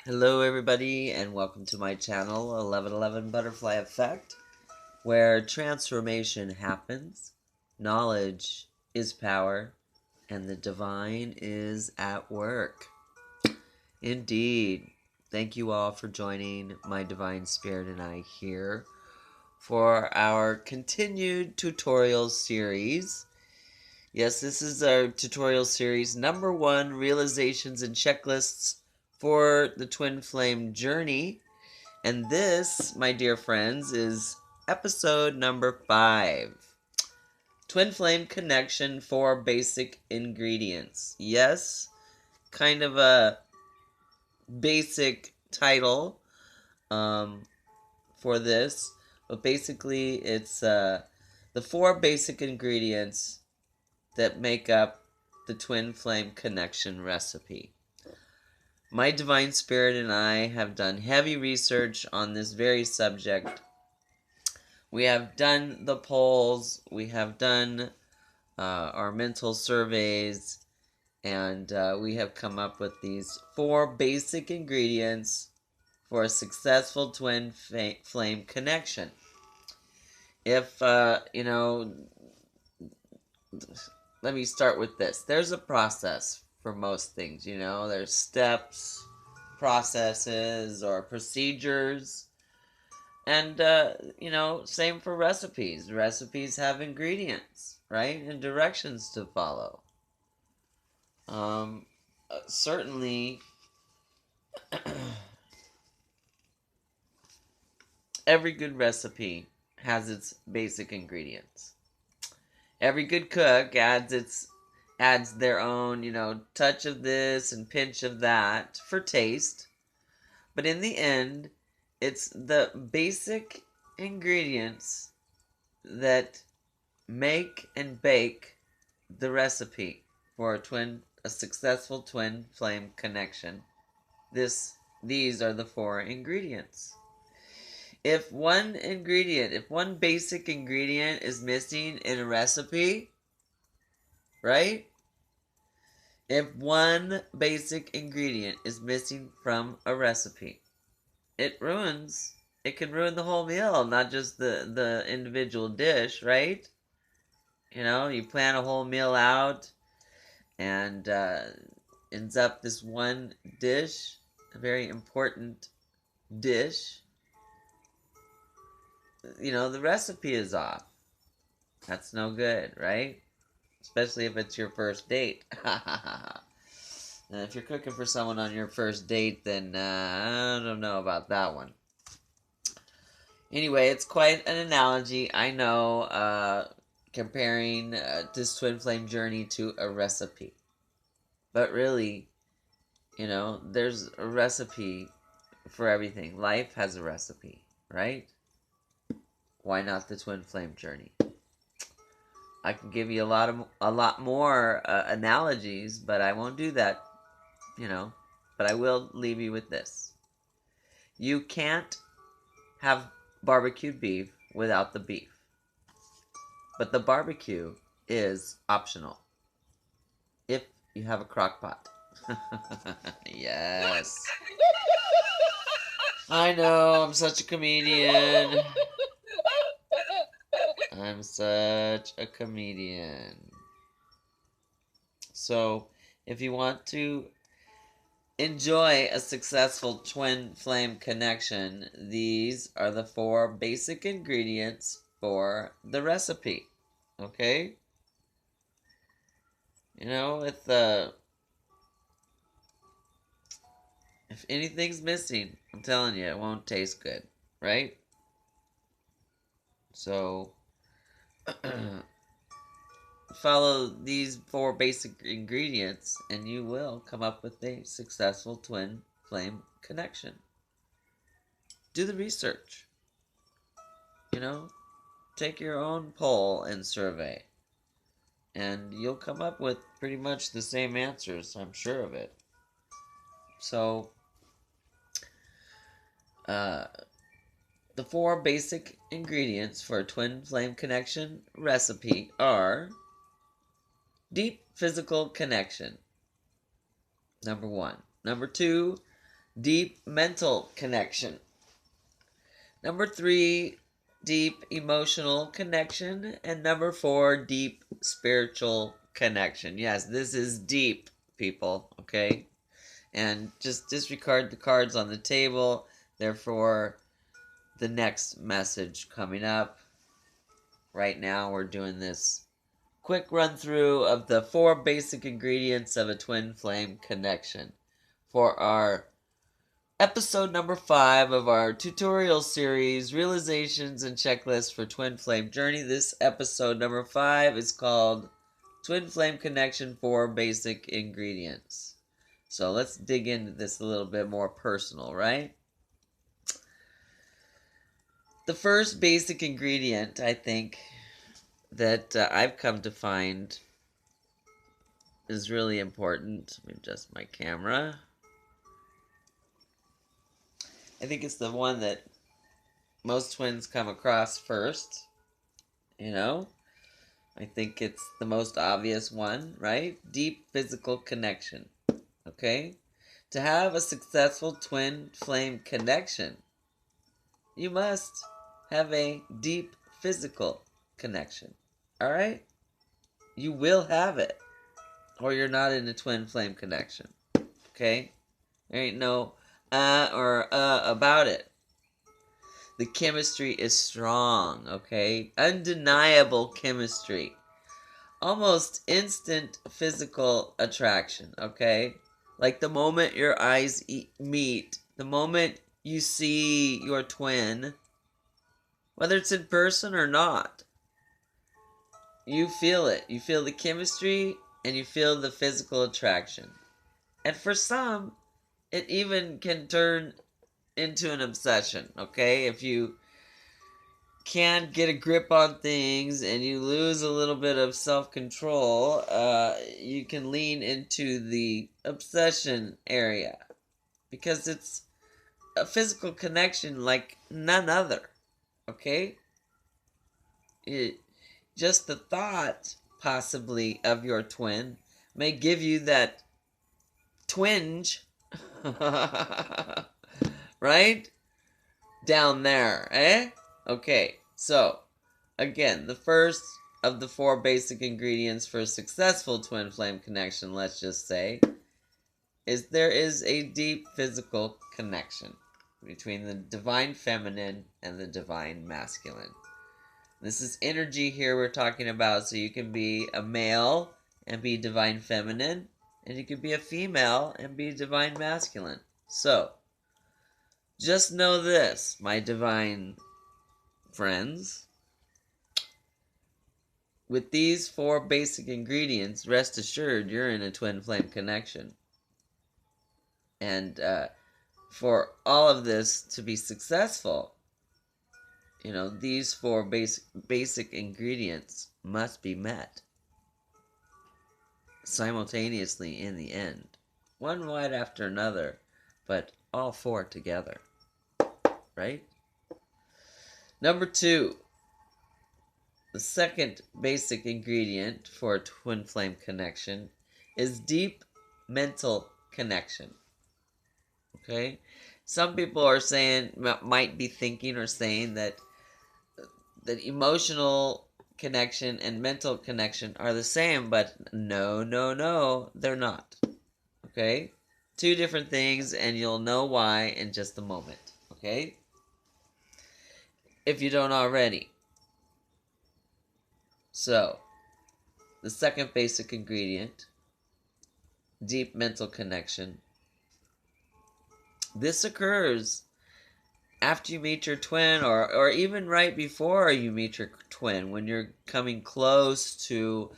Hello everybody and welcome to my channel 1111 Butterfly Effect, where transformation happens, knowledge is power, and the divine is at work. Indeed. Thank you all for joining my divine spirit and I here for our continued tutorial series. Yes, this is our tutorial series number 1, Realizations and Checklists for the Twin Flame Journey. And this, my dear friends, is episode number 5. Twin Flame Connection, 4 Basic Ingredients. Yes, kind of a basic title for this, but basically it's the 4 basic ingredients that make up the Twin Flame Connection recipe. My divine spirit and I have done heavy research on this very subject. We have done the polls, we have done our mental surveys, and we have come up with these 4 basic ingredients for a successful twin flame connection. If, let me start with this. There's a process for most things, there's steps, processes, or procedures. And, same for recipes. Recipes have ingredients, right? And directions to follow. Certainly, every good recipe has its basic ingredients. Every good cook adds their own, touch of this and pinch of that for taste. But in the end, it's the basic ingredients that make and bake the recipe for a successful twin flame connection. These are the 4 ingredients. If one basic ingredient is missing in a recipe, right? If one basic ingredient is missing from a recipe, it can ruin the whole meal, not just the individual dish, right? You plan a whole meal out and ends up this one dish, a very important dish. The recipe is off. That's no good, right? Especially if it's your first date. If you're cooking for someone on your first date, then I don't know about that one. Anyway, it's quite an analogy, I know, comparing this twin flame journey to a recipe. But really, there's a recipe for everything. Life has a recipe, right? Why not the twin flame journey? I can give you a lot more analogies, but I won't do that, But I will leave you with this. You can't have barbecued beef without the beef. But the barbecue is optional if you have a crock pot. Yes. I know, I'm such a comedian. I'm such a comedian. So, if you want to enjoy a successful twin flame connection, these are the 4 basic ingredients for the recipe. Okay? If anything's missing, I'm telling you, it won't taste good, right? So, follow these 4 basic ingredients and you will come up with a successful twin flame connection. Do the research. Take your own poll and survey. And you'll come up with pretty much the same answers, I'm sure of it. So, the 4 basic ingredients for a twin flame connection recipe are deep physical connection. Number 1. Number 2, deep mental connection. Number 3, deep emotional connection. And number 4, deep spiritual connection. Yes, this is deep, people, okay? And just disregard the cards on the table. Therefore, the next message coming up. Right now, we're doing this quick run through of the 4 basic ingredients of a twin flame connection for our episode number 5 of our tutorial series, Realizations and Checklists for Twin Flame Journey. This episode number 5 is called Twin Flame Connection 4 Basic Ingredients. So let's dig into this a little bit more personal, right? The first basic ingredient, I think, that I've come to find is really important. Let me adjust my camera. I think it's the one that most twins come across first. You know? I think it's the most obvious one, right? Deep physical connection. Okay? To have a successful twin flame connection, you must have a deep physical connection. Alright? You will have it, or you're not in a twin flame connection. Okay? There ain't no about it. The chemistry is strong, okay? Undeniable chemistry. Almost instant physical attraction, okay? Like the moment your eyes meet, the moment you see your twin, whether it's in person or not, you feel it. You feel the chemistry and you feel the physical attraction. And for some, it even can turn into an obsession, okay? If you can't get a grip on things and you lose a little bit of self-control, you can lean into the obsession area because it's a physical connection like none other, okay? Just the thought, possibly, of your twin may give you that twinge, right? Down there, eh? Okay, so, again, the first of the 4 basic ingredients for a successful twin flame connection, let's just say, is there is a deep physical connection between the divine feminine and the divine masculine. This is energy here we're talking about, so you can be a male and be divine feminine, and you can be a female and be divine masculine. So, just know this, my divine friends. With these 4 basic ingredients, rest assured you're in a twin flame connection. And for all of this to be successful, you know, these 4 basic ingredients must be met simultaneously in the end. One right after another, but all 4 together. Right? Number 2. The second basic ingredient for a twin flame connection is deep mental connection. Okay? Some people are saying, might be thinking or saying that emotional connection and mental connection are the same, but no, they're not. Okay? 2 different things, and you'll know why in just a moment. Okay? If you don't already. So, the second basic ingredient, deep mental connection. This occurs after you meet your twin, or even right before you meet your twin, when you're coming close to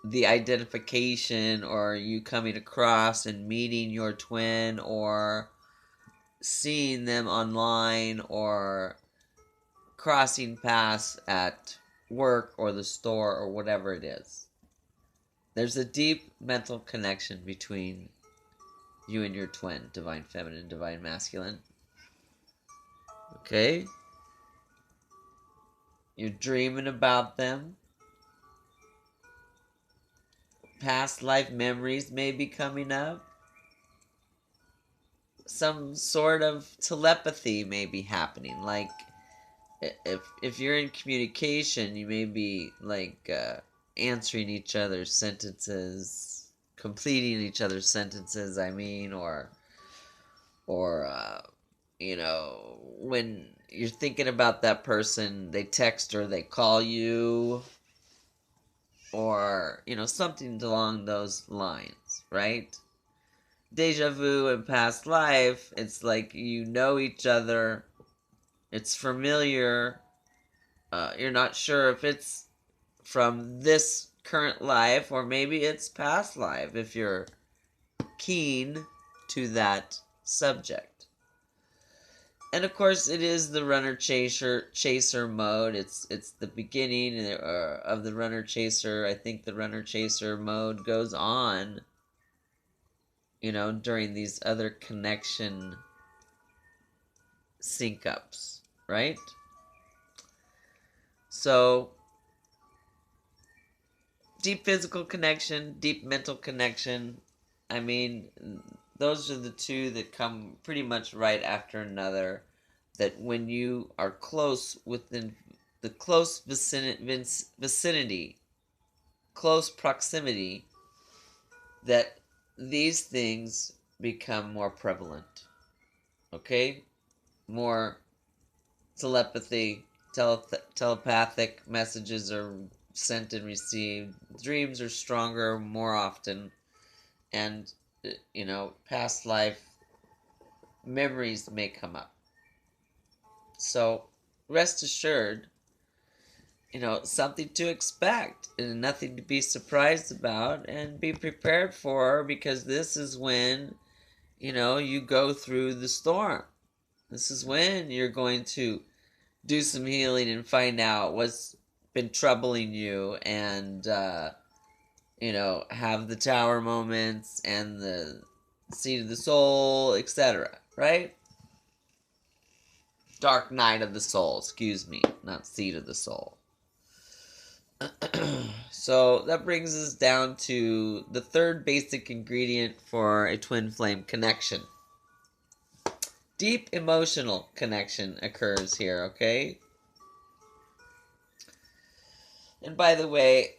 the identification, or you coming across and meeting your twin, or seeing them online, or crossing paths at work or the store or whatever it is. There's a deep mental connection between you and your twin, divine feminine, divine masculine. Okay? You're dreaming about them. Past life memories may be coming up. some sort of telepathy may be happening. Like, if you're in communication, you may be like answering each other's sentences, completing each other's sentences. I mean, or when you're thinking about that person, they text or they call you, or something along those lines, right? Deja vu in past life, it's like you know each other, it's familiar. You're not sure if it's from this current life or maybe it's past life if you're keen to that subject. And of course, it is the runner chaser mode. It's the beginning of the runner chaser. I think the runner chaser mode goes on, during these other connection sync ups, right? So, deep physical connection, deep mental connection. I mean, those are the two that come pretty much right after another. That when you are close within the close vicinity, close proximity, that these things become more prevalent. Okay? More telepathy, telepathic messages are sent and received. Dreams are stronger more often. And, past life memories may come up. So, rest assured, something to expect and nothing to be surprised about and be prepared for, because this is when, you go through the storm. This is when you're going to do some healing and find out what's been troubling you and, have the tower moments and the seed of the soul, etc. Right? Dark night of the soul, excuse me, not seed of the soul. So that brings us down to the third basic ingredient for a twin flame connection. Deep emotional connection occurs here, okay? And by the way,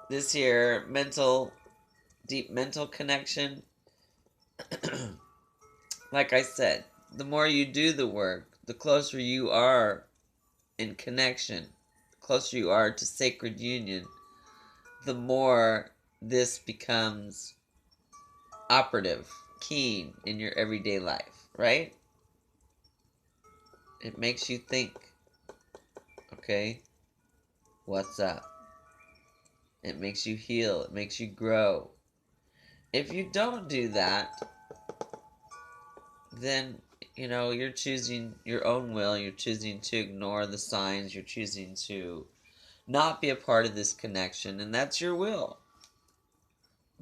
this here, deep mental connection, like I said, the more you do the work, the closer you are in connection, the closer you are to sacred union, the more this becomes operative, keen in your everyday life, right? It makes you think, okay, what's up? It makes you heal, it makes you grow. If you don't do that, then, you're choosing your own will, you're choosing to ignore the signs, you're choosing to not be a part of this connection, and that's your will.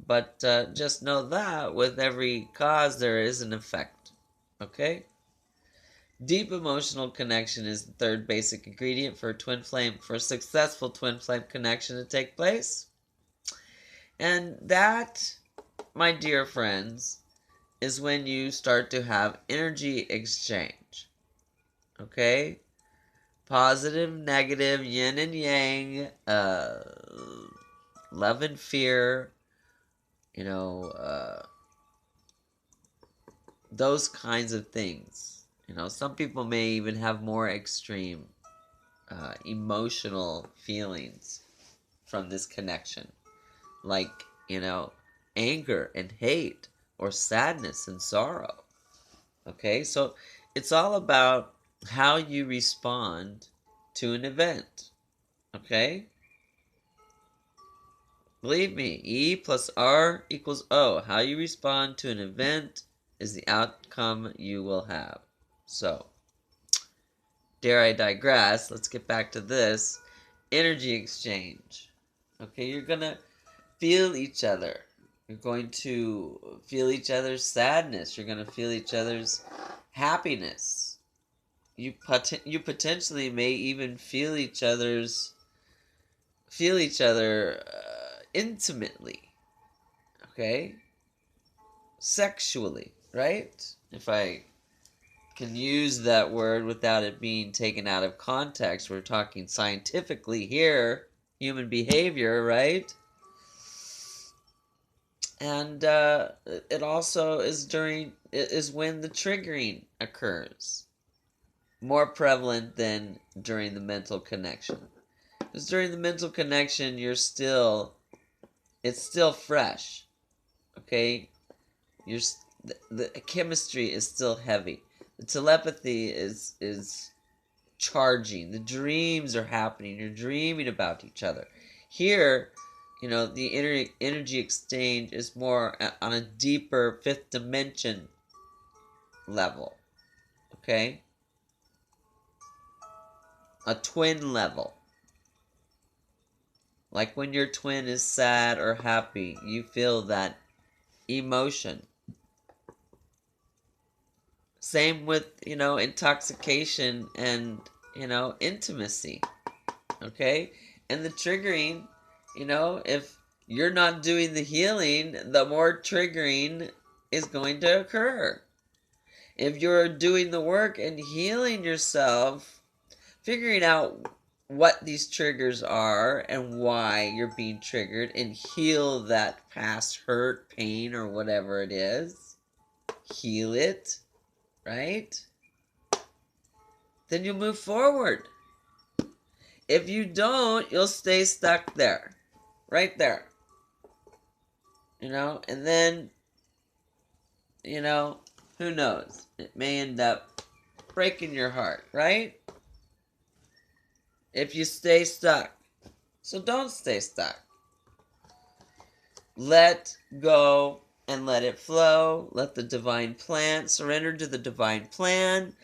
But just know that with every cause there is an effect, okay? Deep emotional connection is the third basic ingredient for a successful twin flame connection to take place. And that, my dear friends, is when you start to have energy exchange. Okay? Positive, negative, yin and yang, love and fear, those kinds of things. Some people may even have more extreme emotional feelings from this connection, like, anger and hate, or sadness and sorrow. Okay, so it's all about how you respond to an event. Okay? Believe me, E plus R equals O. How you respond to an event is the outcome you will have. So, dare I digress, let's get back to this. Energy exchange. Okay, you're going to feel each other. You're going to feel each other's sadness. You're going to feel each other's happiness. You potentially may even feel each other intimately. Okay? Sexually, right? If I can use that word without it being taken out of context. We're talking scientifically here, human behavior, right? And it also is when the triggering occurs, more prevalent than during the mental connection. Because during the mental connection, it's still fresh, okay? The chemistry is still heavy. The telepathy is charging. The dreams are happening. You're dreaming about each other. Here, the energy exchange is more on a deeper fifth dimension level. Okay? A twin level. Like when your twin is sad or happy, you feel that emotion. Same with, intoxication and, intimacy. Okay? And the triggering, if you're not doing the healing, the more triggering is going to occur. If you're doing the work and healing yourself, figuring out what these triggers are and why you're being triggered, and heal that past hurt, pain, or whatever it is, heal it, right? Then you'll move forward. If you don't, you'll stay stuck there. Right there. And then, who knows? It may end up breaking your heart, right? If you stay stuck. So don't stay stuck. Let go and let it flow. Let the divine plan, surrender to the divine plan.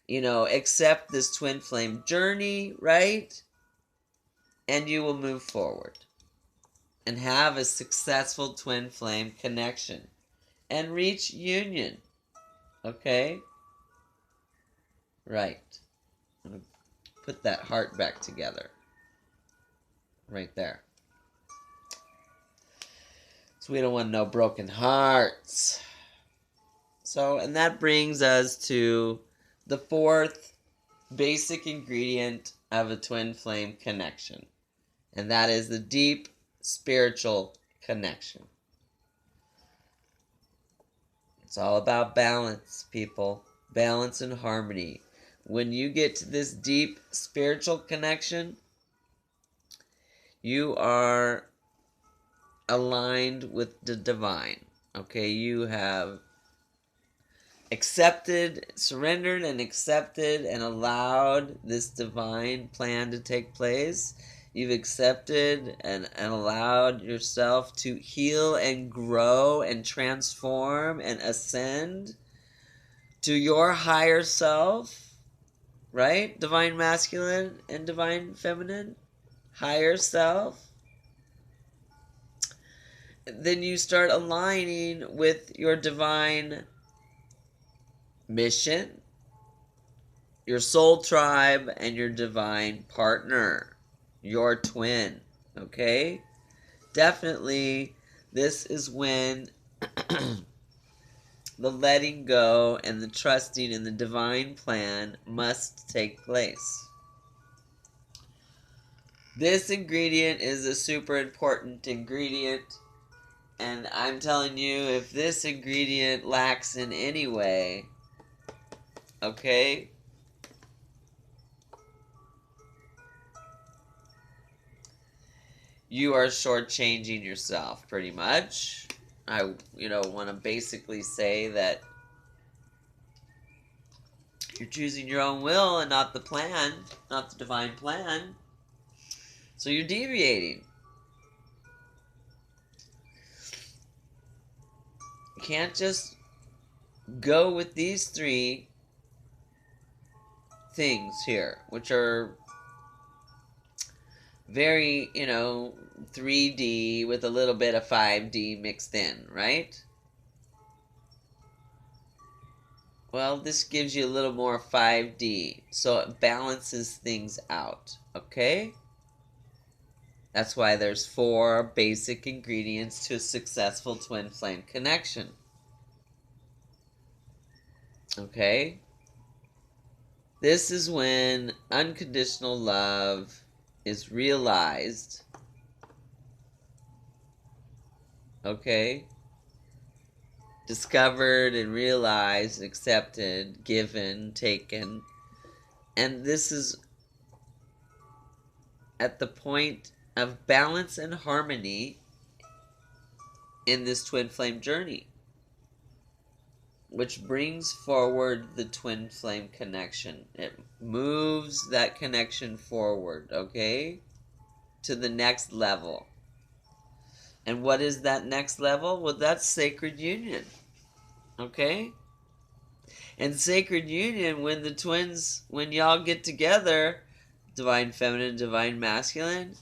Accept this twin flame journey, right? And you will move forward and have a successful twin flame connection and reach union. Okay? Right. I'm going to put that heart back together. Right there. So we don't want no broken hearts. So, and that brings us to the fourth basic ingredient of a twin flame connection. And that is the deep spiritual connection. It's all about balance, people. Balance and harmony. When you get to this deep spiritual connection, you are aligned with the divine. Okay, you have surrendered and accepted and allowed this divine plan to take place. You've accepted and allowed yourself to heal and grow and transform and ascend to your higher self, right? Divine masculine and divine feminine, higher self. Then you start aligning with your divine mission, your soul tribe, and your divine partner, your twin. Okay? Definitely, this is when the letting go and the trusting in the divine plan must take place. This ingredient is a super important ingredient, and I'm telling you, if this ingredient lacks in any way, okay, you are shortchanging yourself, pretty much. I, want to basically say that you're choosing your own will and not the plan, not the divine plan. So you're deviating. You can't just go with these three things here, which are very, 3D with a little bit of 5D mixed in, right? Well, this gives you a little more 5D, so it balances things out, okay? That's why there's 4 basic ingredients to a successful twin flame connection. Okay? This is when unconditional love is realized. Okay? Discovered and realized, accepted, given, taken. And this is at the point of balance and harmony in this twin flame journey, which brings forward the twin flame connection. It moves that connection forward, okay, to the next level. And what is that next level? Well, that's sacred union, okay? And sacred union, when the twins, when y'all get together, divine feminine, divine masculine,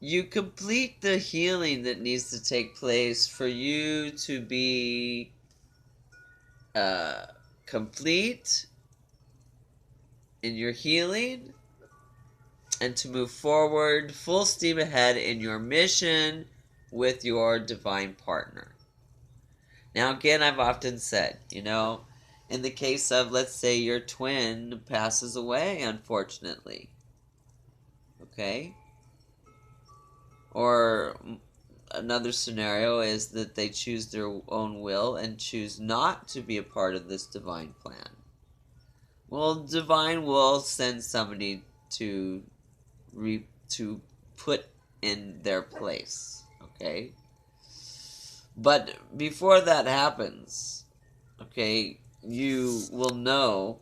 you complete the healing that needs to take place for you to be complete in your healing and to move forward full steam ahead in your mission with your divine partner. Now, again, I've often said, in the case of, let's say, your twin passes away, unfortunately, okay? Or another scenario is that they choose their own will and choose not to be a part of this divine plan. Well, divine will send somebody to put in their place, okay? But before that happens, okay, you will know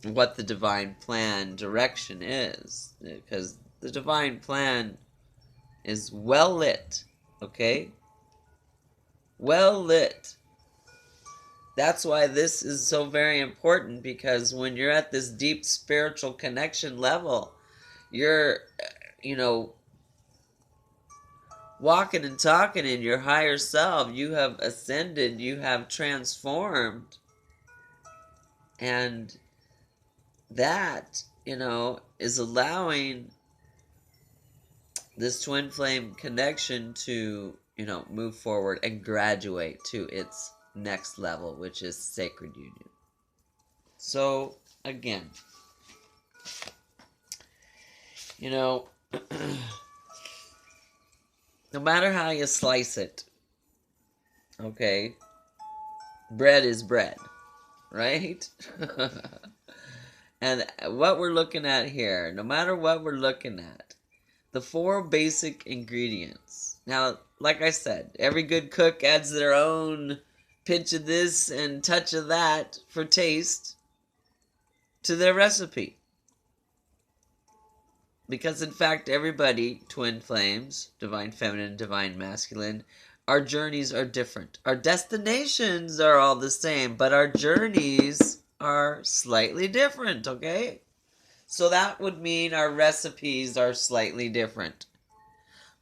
what the divine plan direction is, because the divine plan is well lit, okay? Well lit. That's why this is so very important, because when you're at this deep spiritual connection level, you're, walking and talking in your higher self. You have ascended, you have transformed. And that, is allowing this twin flame connection to, move forward and graduate to its next level, which is sacred union. So, again, no matter how you slice it, okay, bread is bread, right? And what we're looking at here, no matter what we're looking at, the 4 basic ingredients. Now, like I said, every good cook adds their own pinch of this and touch of that for taste to their recipe. Because in fact, everybody, twin flames, divine feminine, divine masculine, our journeys are different. Our destinations are all the same, but our journeys are slightly different, okay? So that would mean our recipes are slightly different.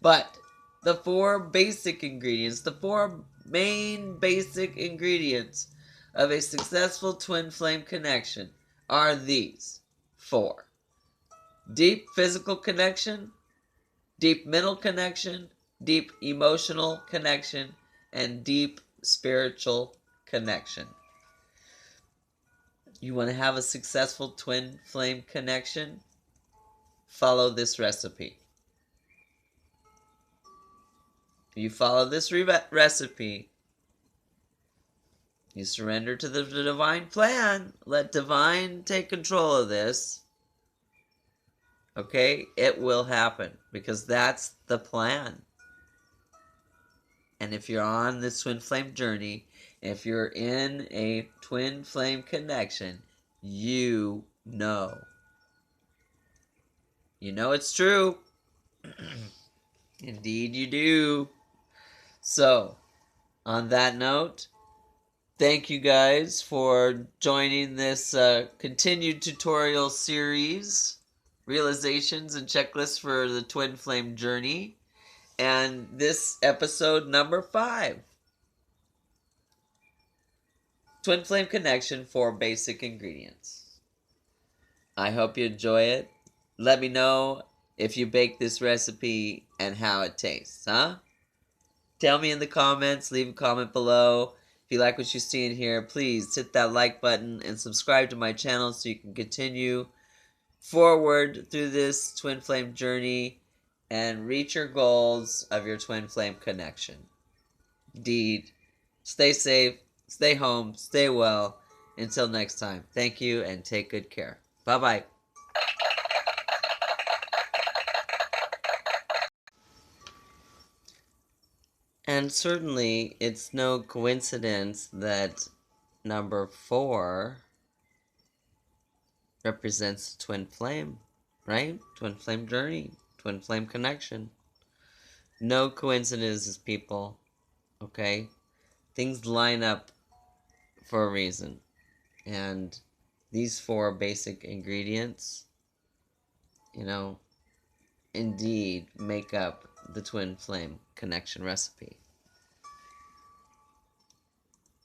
But the 4 basic ingredients, the 4 main basic ingredients of a successful twin flame connection are these 4. Deep physical connection, deep mental connection, deep emotional connection, and deep spiritual connection. You want to have a successful twin flame connection? Follow this recipe. You follow this recipe, you surrender to the divine plan. Let divine take control of this. Okay? It will happen, because that's the plan. And if you're on this twin flame journey, if you're in a twin flame connection, you know. You know it's true. Indeed you do. So, on that note, thank you guys for joining this continued tutorial series, Realizations and Checklists for the Twin Flame Journey. And this episode number 5. Twin Flame Connection, 4 basic ingredients. I hope you enjoy it. Let me know if you bake this recipe and how it tastes, huh? Tell me in the comments, leave a comment below. If you like what you see in here, please hit that like button and subscribe to my channel so you can continue forward through this twin flame journey and reach your goals of your twin flame connection. Indeed, stay safe, stay home, stay well. Until next time, thank you and take good care. Bye-bye. And certainly, it's no coincidence that number 4 represents twin flame, right? Twin flame journey, twin flame connection. No coincidences, people, okay? Things line up for a reason. And these 4 basic ingredients, indeed make up the twin flame connection recipe.